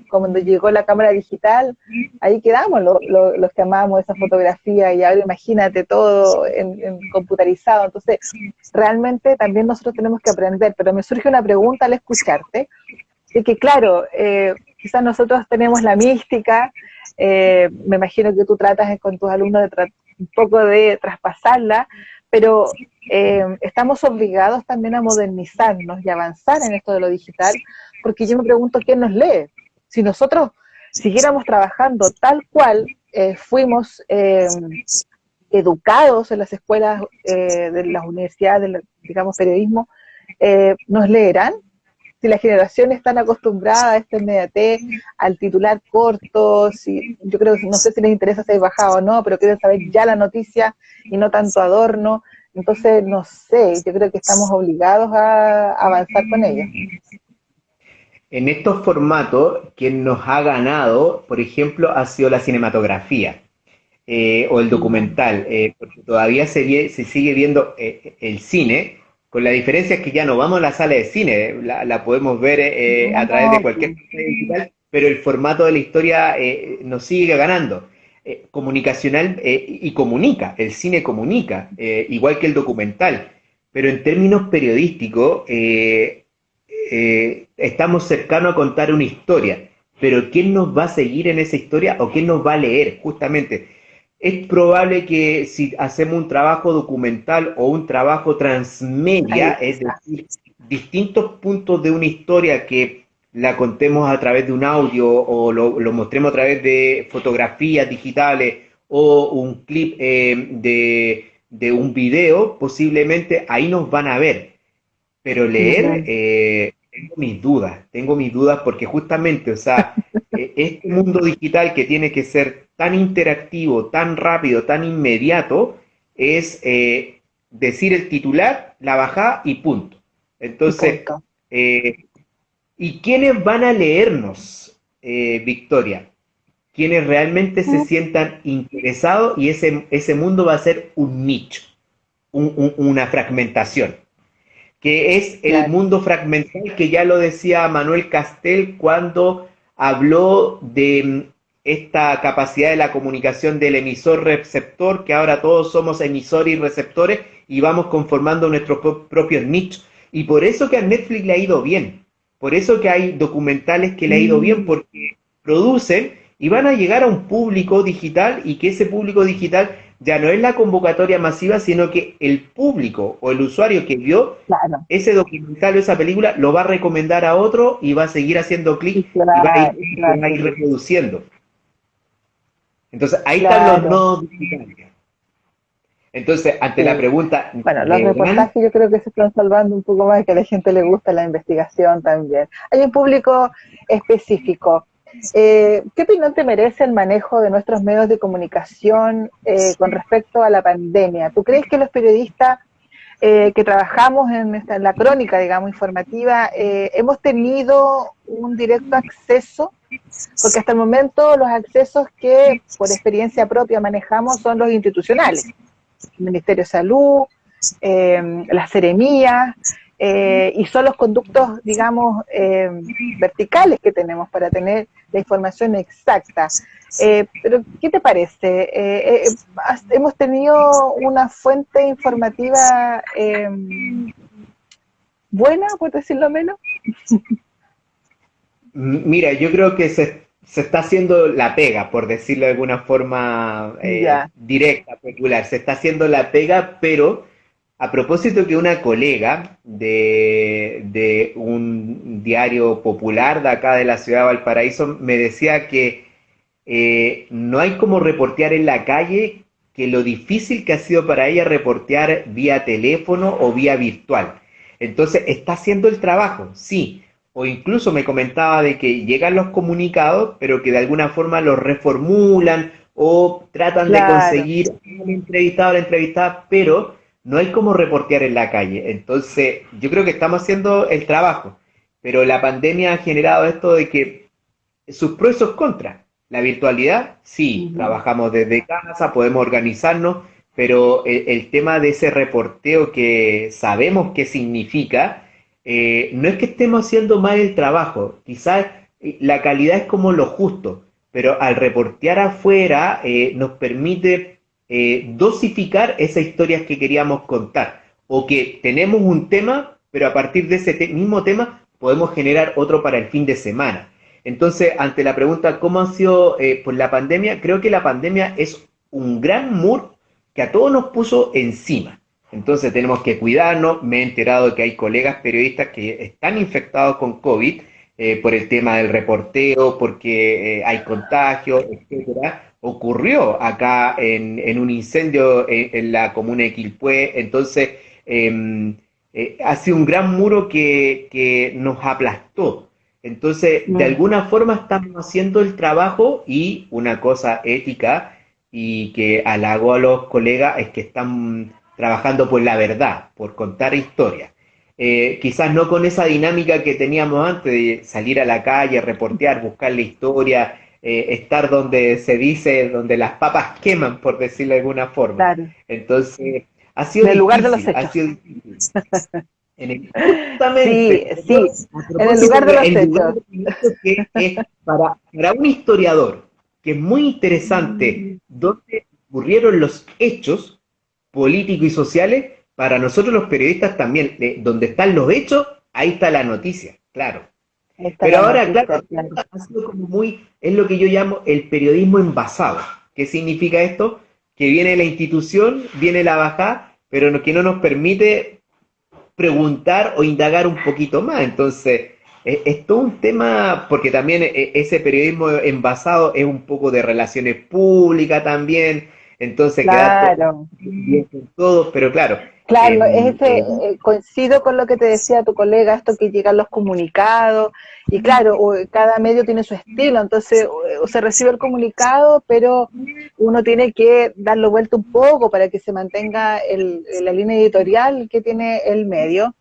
cuando llegó la cámara digital, ahí quedamos los que amamos esa fotografía, y ahora imagínate todo computarizado. Entonces, realmente también nosotros tenemos que aprender, pero me surge una pregunta al escucharte, de que claro, quizás nosotros tenemos la mística, me imagino que tú tratas con tus alumnos de un poco de traspasarla, pero estamos obligados también a modernizarnos y avanzar en esto de lo digital, porque yo me pregunto quién nos lee. Si nosotros siguiéramos trabajando tal cual fuimos educados en las escuelas de las universidades, digamos, periodismo, ¿nos leerán? Si las generaciones están acostumbradas a esta inmediatez, al titular corto, si, yo creo que no sé si les interesa si hay bajado o no, pero quieren saber ya la noticia y no tanto adorno. Entonces, no sé, yo creo que estamos obligados a avanzar con ello. en estos formatos, quien nos ha ganado, por ejemplo, ha sido la cinematografía, o el documental, porque todavía se sigue viendo el cine, con la diferencia que ya no vamos a la sala de cine, la podemos ver a través de No, cualquier pantalla digital, pero el formato de la historia nos sigue ganando. Comunicacional, y comunica, el cine comunica, igual que el documental, pero en términos periodísticos, estamos cercanos a contar una historia, pero ¿quién nos va a seguir en esa historia o quién nos va a leer? Justamente, es probable que si hacemos un trabajo documental o un trabajo transmedia, ahí es está. decir, distintos puntos de una historia que la contemos a través de un audio o lo mostremos a través de fotografías digitales o un clip de un video, posiblemente ahí nos van a ver. Pero leer, Ujú. tengo mis dudas porque justamente, o sea, este mundo digital que tiene que ser tan interactivo, tan rápido, tan inmediato, es decir el titular, la bajada y punto. Y Entonces, punto. eh, ¿Y quiénes van a leernos, Victoria? Quienes realmente se sientan interesados y ese mundo va a ser un nicho, una fragmentación, que es el Claro. mundo fragmental que ya lo decía Manuel Castel cuando habló de esta capacidad de la comunicación del emisor-receptor, que ahora todos somos emisores y receptores y vamos conformando nuestros propios nichos. Y por eso que a Netflix le ha ido bien, por eso que hay documentales que le ha ido bien, Mm, porque producen y van a llegar a un público digital y que ese público digital ya no es la convocatoria masiva, sino que el público o el usuario que vio claro, ese documental o esa película lo va a recomendar a otro y va a seguir haciendo y clic y claro, va a ir reproduciendo. Entonces, ahí están los claro, nodos digitales. Entonces, ante la sí. pregunta, Bueno, los ¿deberán? reportajes yo creo que se están salvando un poco más, que a la gente le gusta la investigación también. Hay un público específico. ¿Qué opinión te merece el manejo de nuestros medios de comunicación con respecto a la pandemia? ¿Tú crees que los periodistas que trabajamos en la crónica, digamos, informativa, hemos tenido un directo acceso? Porque hasta el momento los accesos que por experiencia propia manejamos son los institucionales, el Ministerio de Salud, las seremías, y son los conductos, digamos, verticales que tenemos para tener la información exacta. Pero, ¿qué te parece? ¿Hemos tenido una fuente informativa buena, por decirlo menos? Mira, yo creo que se está haciendo la pega, por decirlo de alguna forma Ya, directa, popular. Se está haciendo la pega, pero a propósito que una colega de un diario popular de acá de la ciudad de Valparaíso me decía que no hay como reportear en la calle, que lo difícil que ha sido para ella reportear vía teléfono o vía virtual. Entonces, está haciendo el trabajo, sí. O incluso me comentaba de que llegan los comunicados, pero que de alguna forma los reformulan o tratan de claro. conseguir al entrevistado o la entrevistada, pero no hay como reportear en la calle. Entonces, yo creo que estamos haciendo el trabajo, pero la pandemia ha generado esto de que sus pros y sus contras. La virtualidad, sí, Ujú. trabajamos desde casa, podemos organizarnos, pero el tema de ese reporteo que sabemos qué significa, no es que estemos haciendo mal el trabajo, quizás la calidad es como lo justo, pero al reportear afuera nos permite dosificar esas historias que queríamos contar, o que tenemos un tema, pero a partir de ese mismo tema podemos generar otro para el fin de semana. Entonces, ante la pregunta cómo ha sido por la pandemia, creo que la pandemia es un gran muro que a todos nos puso encima. Entonces tenemos que cuidarnos. Me he enterado de que hay colegas periodistas que están infectados con COVID por el tema del reporteo, porque hay contagios, etcétera. Ocurrió acá en un incendio en la comuna de Quilpué. Entonces, ha sido un gran muro que nos aplastó. Entonces, de Mm. alguna forma estamos haciendo el trabajo y una cosa ética y que halago a los colegas es que están trabajando por la verdad, por contar historias. Quizás no con esa dinámica que teníamos antes de salir a la calle, reportear, buscar la historia, estar donde se dice, donde las papas queman, por decirlo de alguna forma. Claro, Entonces, en el lugar de los ha hechos. sido difícil. Justamente, Sí, sí, a en el propósito, lugar de mira, los el lugar hechos. de esto que es para un historiador, que es muy interesante, dónde ocurrieron los hechos políticos y sociales, para nosotros los periodistas también, donde están los hechos, ahí está la noticia, claro. Ahí está Pero la ahora, claro, noticia, claro. ha sido como muy, es lo que yo llamo el periodismo envasado. ¿Qué significa esto? Que viene la institución, viene la bajada, pero que no nos permite preguntar o indagar un poquito más. Entonces, es todo un tema, porque también ese periodismo envasado es un poco de relaciones públicas también, entonces queda Claro. bien con todos, pero claro, Claro, en, coincido con lo que te decía tu colega, esto que llegan los comunicados, y claro, cada medio tiene su estilo, entonces se recibe el comunicado, pero uno tiene que darlo vuelta un poco para que se mantenga la línea editorial que tiene el medio.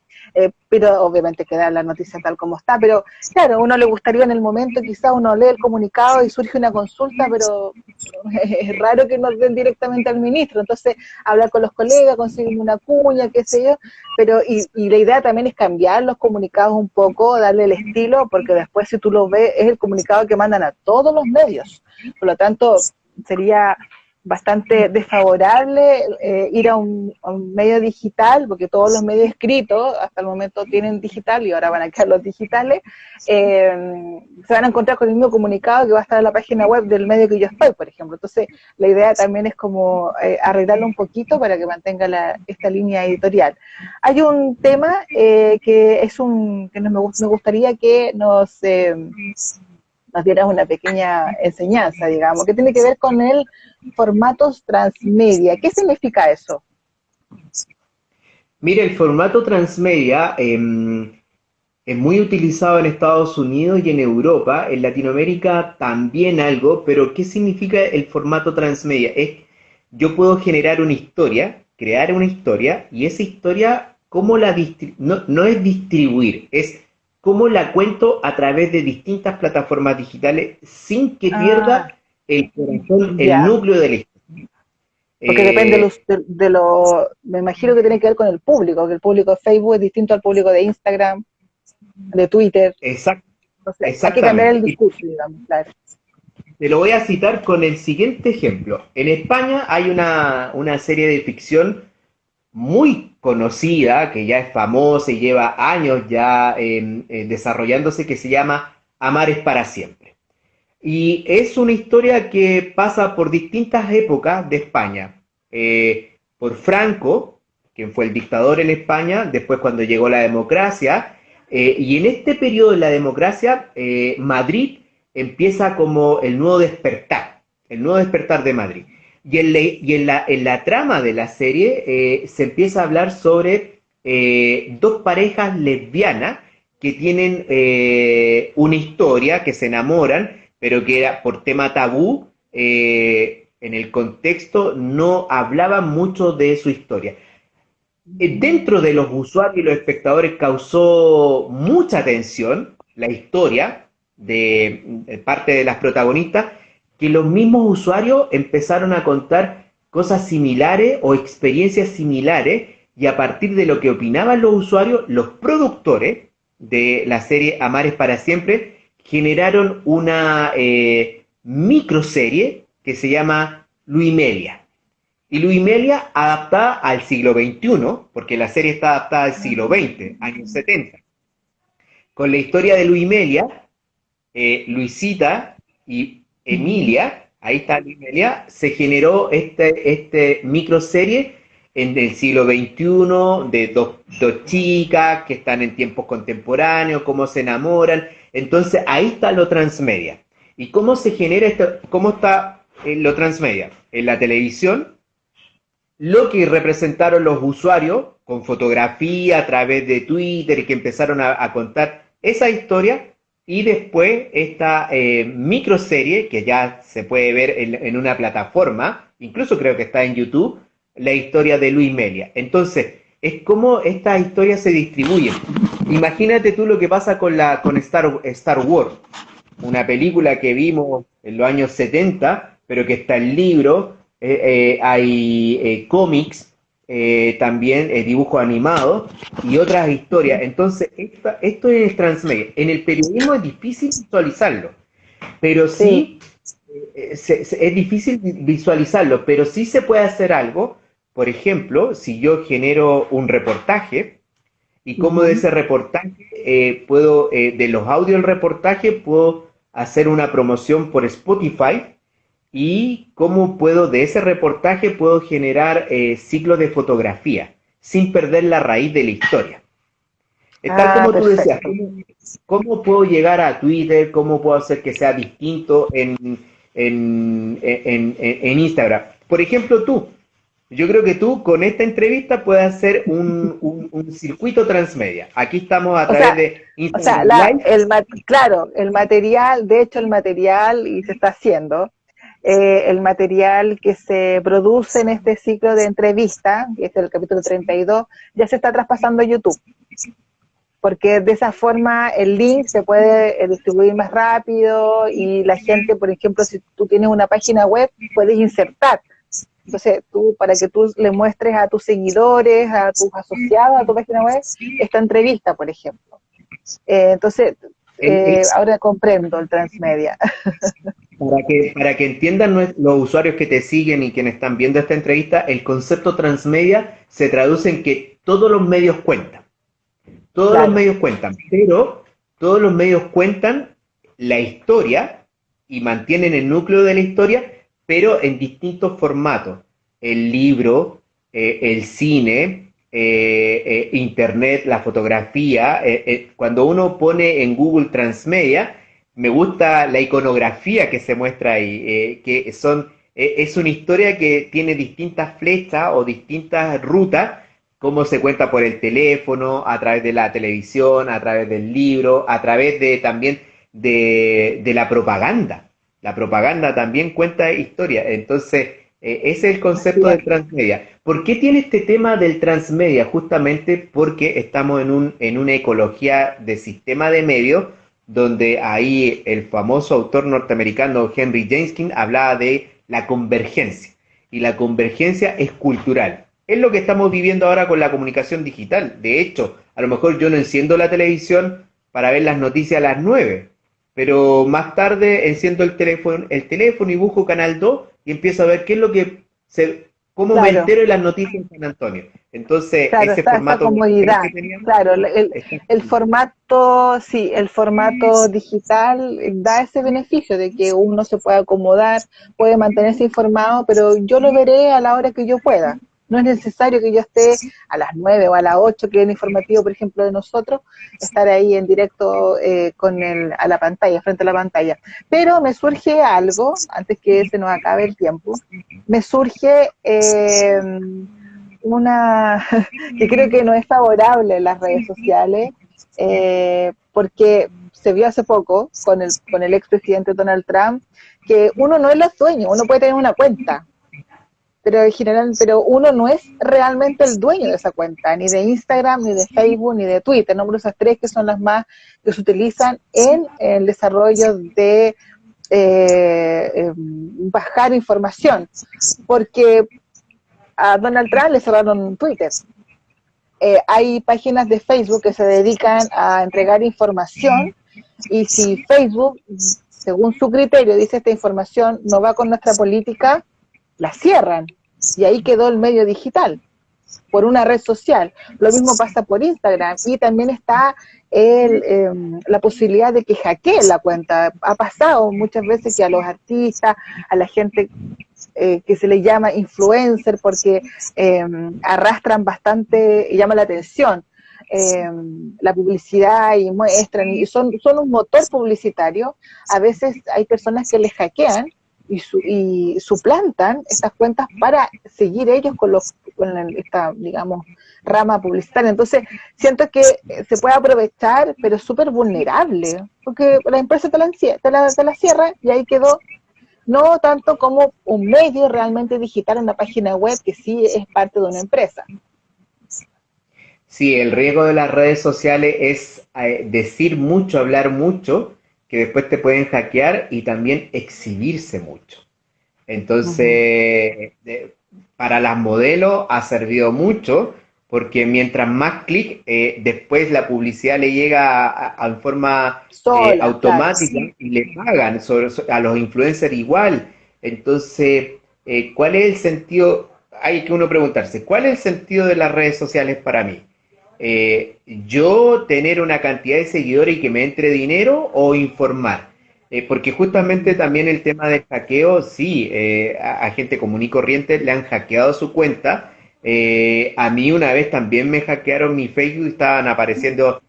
pero obviamente queda la noticia tal como está, pero claro, a uno le gustaría en el momento, quizá uno lee el comunicado y surge una consulta, pero es raro que nos den directamente al ministro, entonces hablar con los colegas, conseguir una cuña, qué sé yo, pero y la idea también es cambiar los comunicados un poco, darle el estilo, porque después si tú lo ves, es el comunicado que mandan a todos los medios, por lo tanto sería bastante desfavorable ir a un medio digital, porque todos los medios escritos hasta el momento tienen digital y ahora van a quedar los digitales, se van a encontrar con el mismo comunicado que va a estar en la página web del medio que yo estoy, por ejemplo. Entonces, la idea también es como arreglarlo un poquito para que mantenga esta línea editorial. Hay un tema que es que me gustaría que nos dieras una pequeña enseñanza, digamos, que tiene que ver con el formatos transmedia. ¿Qué significa eso? Mira, el formato transmedia es muy utilizado en Estados Unidos y en Europa, en Latinoamérica también algo, pero ¿qué significa el formato transmedia? Yo puedo generar una historia, crear una historia, y esa historia, ¿cómo no es distribuir, es cómo la cuento a través de distintas plataformas digitales sin que Ah, pierda el corazón, el ya. núcleo de la historia. Porque depende Eh, me imagino que tiene que ver con el público, que el público de Facebook es distinto al público de Instagram, de Twitter. exact- Entonces, hay que cambiar exactamente. el discurso, digamos, claro. Te lo voy a citar con el siguiente ejemplo. En España hay una serie de ficción muy conocida, que ya es famosa y lleva años ya desarrollándose, que se llama Amar es para siempre. Y es una historia que pasa por distintas épocas de España. Por Franco, quien fue el dictador en España, después cuando llegó la democracia, y en este periodo de la democracia, Madrid empieza como el nuevo despertar de Madrid. En la trama de la serie se empieza a hablar sobre dos parejas lesbianas que tienen una historia, que se enamoran, pero que era por tema tabú, en el contexto no hablaban mucho de su historia. Dentro de los usuarios y los espectadores causó mucha tensión la historia de parte de las protagonistas, que los mismos usuarios empezaron a contar cosas similares o experiencias similares, y a partir de lo que opinaban los usuarios, los productores de la serie Amar es para siempre generaron una microserie que se llama Luimelia. Y Luimelia adaptada al siglo XXI, porque la serie está adaptada al siglo XX, años 70. Con la historia de Luimelia, Luisita y Emilia, ahí está Luimelia, se generó este microserie en el siglo XXI de dos chicas que están en tiempos contemporáneos, cómo se enamoran. Entonces ahí está lo transmedia. ¿Y cómo se genera esto? ¿Cómo está lo transmedia? En la televisión, lo que representaron los usuarios con fotografía a través de Twitter, y que empezaron a contar esa historia, y después esta microserie que ya se puede ver en una plataforma, incluso creo que está en YouTube, la historia de Luis Melia. Entonces, es como estas historias se distribuyen. Imagínate tú lo que pasa con Star Wars, una película que vimos en los años 70, pero que está en libro, hay cómics, también dibujos animados y otras historias. Entonces, esto es transmedia. En el periodismo es difícil visualizarlo, pero Sí. sí, es difícil visualizarlo, pero sí se puede hacer algo. Por ejemplo, si yo genero un reportaje, y cómo de Ujú. ese reportaje de los audios del reportaje, puedo hacer una promoción por Spotify, y cómo de ese reportaje puedo generar ciclos de fotografía sin perder la raíz de la historia. Tal Ah, como tú decías, perfecto. ¿cómo puedo llegar a Twitter? ¿Cómo puedo hacer que sea distinto en Instagram? Por ejemplo, yo creo que tú con esta entrevista puedes hacer un circuito transmedia. Aquí estamos a O través sea, de o sea, Instagram Live. claro, el material, de hecho el material, y se está haciendo, el material que se produce en este ciclo de entrevista, que es el capítulo 32, ya se está traspasando a YouTube. porque de esa forma el link se puede distribuir más rápido y la gente, por ejemplo, si tú tienes una página web, puedes insertar. Entonces, para que tú le muestres a tus seguidores, a tus asociados a tu página web, esta entrevista, por ejemplo. Entonces, ahora comprendo el transmedia. Para que entiendan los usuarios que te siguen y quienes están viendo esta entrevista, el concepto transmedia se traduce en que todos los medios cuentan. Todos los medios cuentan, pero todos los medios cuentan la historia y mantienen el núcleo de la historia, pero en distintos formatos. El libro, el cine, internet, la fotografía. Cuando uno pone en Google Transmedia, me gusta la iconografía que se muestra ahí, es una historia que tiene distintas flechas o distintas rutas, cómo se cuenta por el teléfono, a través de la televisión, a través del libro, a través de también de la propaganda. La propaganda también cuenta historia. Entonces, ese es el concepto de transmedia. ¿Por qué tiene este tema del transmedia? Justamente porque estamos en una ecología de sistema de medios, donde ahí el famoso autor norteamericano Henry James hablaba de la convergencia. Y la convergencia es cultural. Es lo que estamos viviendo ahora con la comunicación digital. De hecho, a lo mejor yo no enciendo la televisión para ver las noticias a las 9, pero más tarde enciendo el teléfono y busco Canal 2 y empiezo a ver qué es lo que cómo me entero de las noticias en San Antonio. Entonces, ese esta formato comodidad. que teníamos, Claro, el formato, sí, el formato digital da ese beneficio de que uno se puede acomodar, puede mantenerse informado, pero yo lo veré a la hora que yo pueda. No es necesario que yo esté a las 9 o a las 8, que es el informativo, por ejemplo, de nosotros, estar ahí en directo a la pantalla, frente a la pantalla. Pero me surge algo, antes que se nos acabe el tiempo, me surge una que creo que no es favorable en las redes sociales, porque se vio hace poco con el expresidente Donald Trump, que uno no es el dueño, uno puede tener una cuenta, pero en general, pero uno no es realmente el dueño de esa cuenta, ni de Instagram, ni de Facebook, ni de Twitter. Nombro esas tres que son las más que se utilizan en el desarrollo de bajar información, porque a Donald Trump le cerraron Twitter. Hay páginas de Facebook que se dedican a entregar información, y si Facebook, según su criterio, dice esta información no va con nuestra política, la cierran, y ahí quedó el medio digital por una red social. Lo mismo pasa por Instagram, y también está la posibilidad de que hackeen la cuenta. Ha pasado muchas veces que a los artistas, a la gente que se le llama influencer, porque arrastran bastante, llama la atención la publicidad y muestran, y son un motor publicitario. A veces hay personas que les hackean y suplantan estas cuentas para seguir ellos con esta, digamos, rama publicitaria. Entonces, siento que se puede aprovechar, pero es súper vulnerable, porque la empresa te la cierra y ahí quedó. No tanto como un medio realmente digital, una página web que sí es parte de una empresa. Sí, el riesgo de las redes sociales es decir mucho, hablar mucho, que después te pueden hackear y también exhibirse mucho. Entonces, para las modelos ha servido mucho porque mientras más clic, después la publicidad le llega en forma Sola, claro. automática y le pagan a los influencers igual. Entonces, ¿cuál es el sentido? Hay que uno preguntarse, ¿cuál es el sentido de las redes sociales para mí? ¿Yo tener una cantidad de seguidores y que me entre dinero o informar? Porque justamente también el tema del hackeo, sí, a gente común y corriente le han hackeado su cuenta. A mí una vez también me hackearon mi Facebook y estaban apareciendo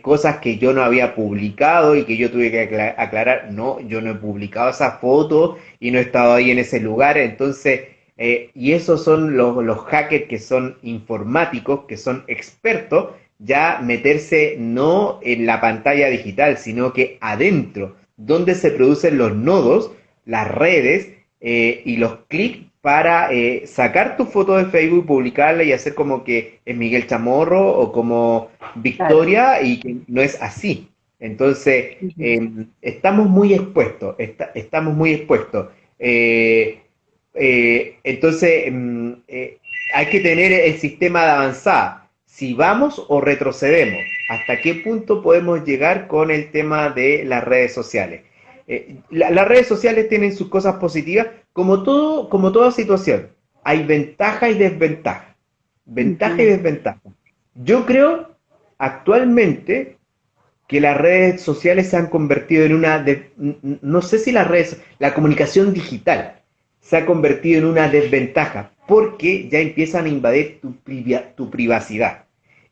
cosas que yo no había publicado y que yo tuve que aclarar, no, yo no he publicado esa foto y no he estado ahí en ese lugar. Entonces, y esos son los hackers que son informáticos, que son expertos, ya meterse no en la pantalla digital, sino que adentro, donde se producen los nodos, las redes y los clics para sacar tu foto de Facebook, publicarla y hacer como que es Miguel Chamorro o como Claro. victoria y que no es así. Entonces, Ujú. estamos muy expuestos, estamos muy expuestos. Entonces, hay que tener el sistema de avanzada. Si vamos o retrocedemos, ¿hasta qué punto podemos llegar con el tema de las redes sociales? Las redes sociales tienen sus cosas positivas, como toda situación. Hay ventaja y desventaja. Ventaja y Ujú. desventaja. Yo creo actualmente que las redes sociales se han convertido en no sé si la comunicación digital se ha convertido en una desventaja, porque ya empiezan a invadir tu privacidad.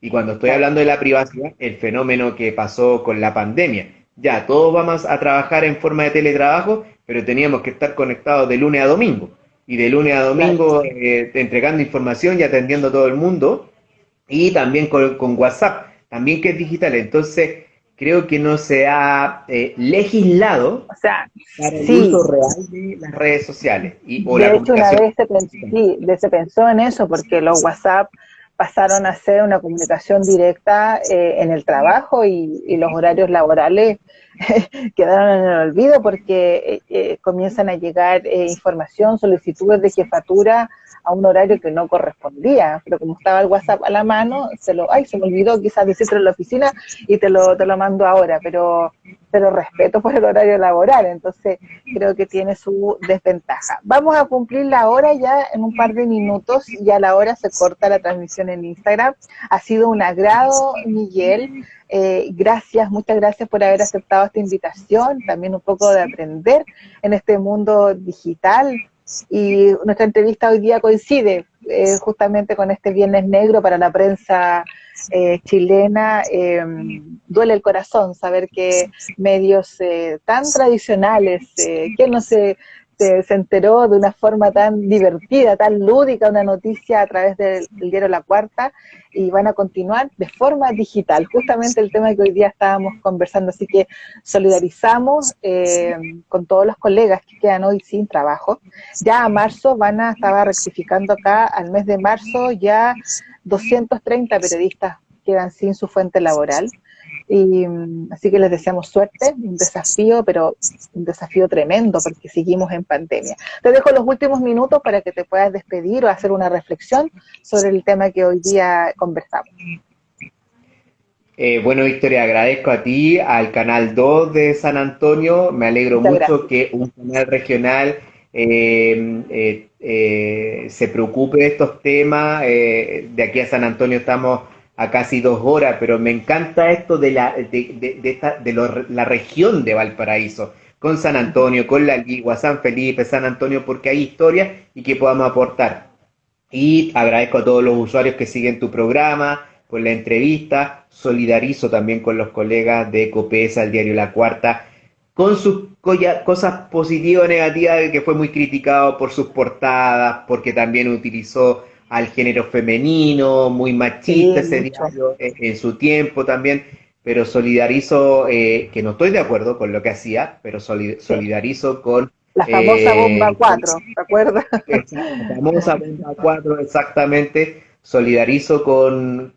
Y cuando estoy Claro. hablando de la privacidad, el fenómeno que pasó con la pandemia. Ya, todos vamos a trabajar en forma de teletrabajo, pero teníamos que estar conectados de lunes a domingo. Y de lunes a Claro. domingo entregando información y atendiendo a todo el mundo y también con WhatsApp, también que es digital. Entonces, creo que no se ha legislado O sea, para el sí, uso real de las redes sociales o la de hecho una comunicación vez digital. sí, se pensó en eso porque los WhatsApp pasaron a ser una comunicación directa en el trabajo y los horarios laborales quedaron en el olvido porque comienzan a llegar información, solicitudes de jefatura a un horario que no correspondía, pero como estaba el WhatsApp a la mano, ay, se me olvidó quizás decirte en la oficina y te lo mando ahora, pero respeto por el horario laboral, entonces creo que tiene su desventaja. Vamos a cumplir la hora ya en un par de minutos, ya la hora se corta la transmisión en Instagram. Ha sido un agrado, Miguel. Gracias, muchas gracias por haber aceptado esta invitación, también un poco de aprender en este mundo digital. Y nuestra entrevista hoy día coincide justamente con este Viernes Negro para la prensa chilena. Duele el corazón saber que medios tan tradicionales, que no se enteró de una forma tan divertida, tan lúdica, una noticia a través del diario La Cuarta, y van a continuar de forma digital, justamente el tema que hoy día estábamos conversando, así que solidarizamos con todos los colegas que quedan hoy sin trabajo. Ya a marzo estaba rectificando acá, al mes de marzo ya 230 periodistas quedan sin su fuente laboral. Y así que les deseamos suerte, un desafío, pero un desafío tremendo porque seguimos en pandemia. Te dejo los últimos minutos para que te puedas despedir o hacer una reflexión sobre el tema que hoy día conversamos. Bueno, Victoria, agradezco a ti, al Canal 2 de San Antonio. Me alegro Muchas mucho gracias. que un canal regional se preocupe de estos temas. De aquí a San Antonio estamos a casi 2 horas, pero me encanta esto la región de Valparaíso, con San Antonio, con La Ligua, San Felipe, San Antonio, porque hay historias y que podamos aportar. Y agradezco a todos los usuarios que siguen tu programa, por la entrevista. Solidarizo también con los colegas de Copesa, el diario La Cuarta, con sus cosas positivas o negativas, de que fue muy criticado por sus portadas, porque también utilizó al género femenino, muy machista Sí, ese mucho. diario en su tiempo también, pero solidarizo, que no estoy de acuerdo con lo que hacía, pero Sí. solidarizo con La famosa bomba eh, 4, ¿te acuerdas? la famosa Bomba 4, exactamente, solidarizo con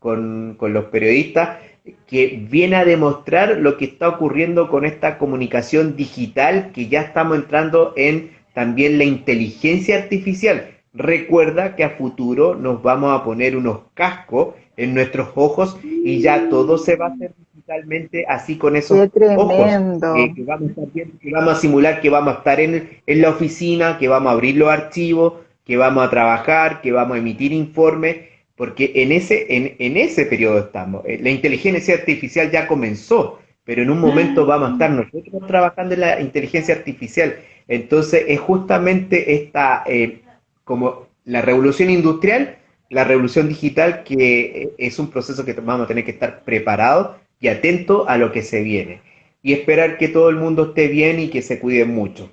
los periodistas, que viene a demostrar lo que está ocurriendo con esta comunicación digital, que ya estamos entrando en también la inteligencia artificial. Recuerda que a futuro nos vamos a poner unos cascos en nuestros ojos y ya todo se va a hacer digitalmente, así con esos Qué ojos tremendo. que vamos a estar viendo, que vamos a simular que vamos a estar en la oficina, que vamos a abrir los archivos, que vamos a trabajar, que vamos a emitir informes, porque en ese periodo estamos. La inteligencia artificial ya comenzó, pero en un momento vamos a estar nosotros trabajando en la inteligencia artificial. Entonces es justamente esta, como la revolución industrial, la revolución digital, que es un proceso que vamos a tener que estar preparados y atentos a lo que se viene y esperar que todo el mundo esté bien y que se cuiden mucho.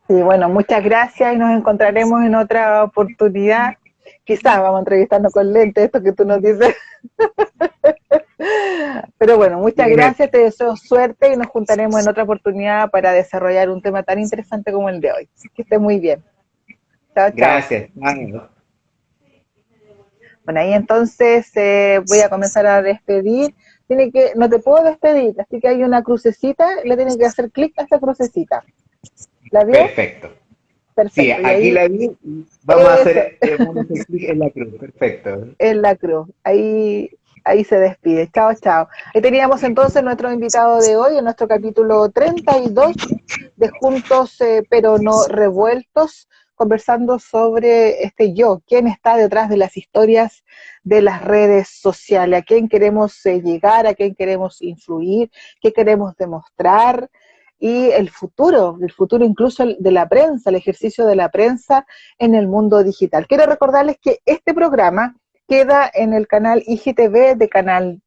Sí, bueno, muchas gracias y nos encontraremos en otra oportunidad. Quizás vamos a entrevistarnos con lentes, esto que tú nos dices. Pero bueno, muchas gracias, te deseo suerte y nos juntaremos en otra oportunidad para desarrollar un tema tan interesante como el de hoy. Que esté muy bien. Chao, chao. Gracias. Chao. Bueno, ahí entonces voy a comenzar a despedir. No te puedo despedir, así que hay una crucecita, le tienes que hacer clic a esa crucecita. ¿La vio? Perfecto. Sí, Perfecto. Y aquí ahí, la vi. eso, Vamos a hacer clic en la cruz. Perfecto. en la cruz. Ahí se despide. Chao, chao. Ahí teníamos entonces nuestro invitado de hoy en nuestro capítulo 32 de Juntos pero no revueltos, conversando sobre este yo, quién está detrás de las historias de las redes sociales, a quién queremos llegar, a quién queremos influir, qué queremos demostrar y el futuro incluso de la prensa, el ejercicio de la prensa en el mundo digital. Quiero recordarles que este programa queda en el canal IGTV de Canal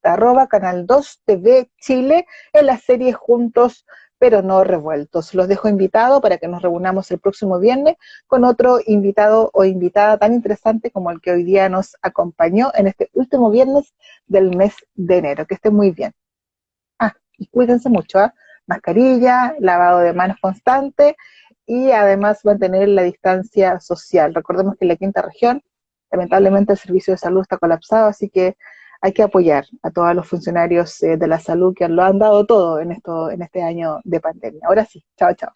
2 TV Chile en la serie Juntos pero no revueltos. Los dejo invitados para que nos reunamos el próximo viernes con otro invitado o invitada tan interesante como el que hoy día nos acompañó en este último viernes del mes de enero. Que estén muy bien. Y cuídense mucho, ¿eh? Mascarilla, lavado de manos constante y además mantener la distancia social. Recordemos que en la quinta región, lamentablemente el servicio de salud está colapsado, así que hay que apoyar a todos los funcionarios de la salud que lo han dado todo en este año de pandemia. Ahora sí, chao, chao.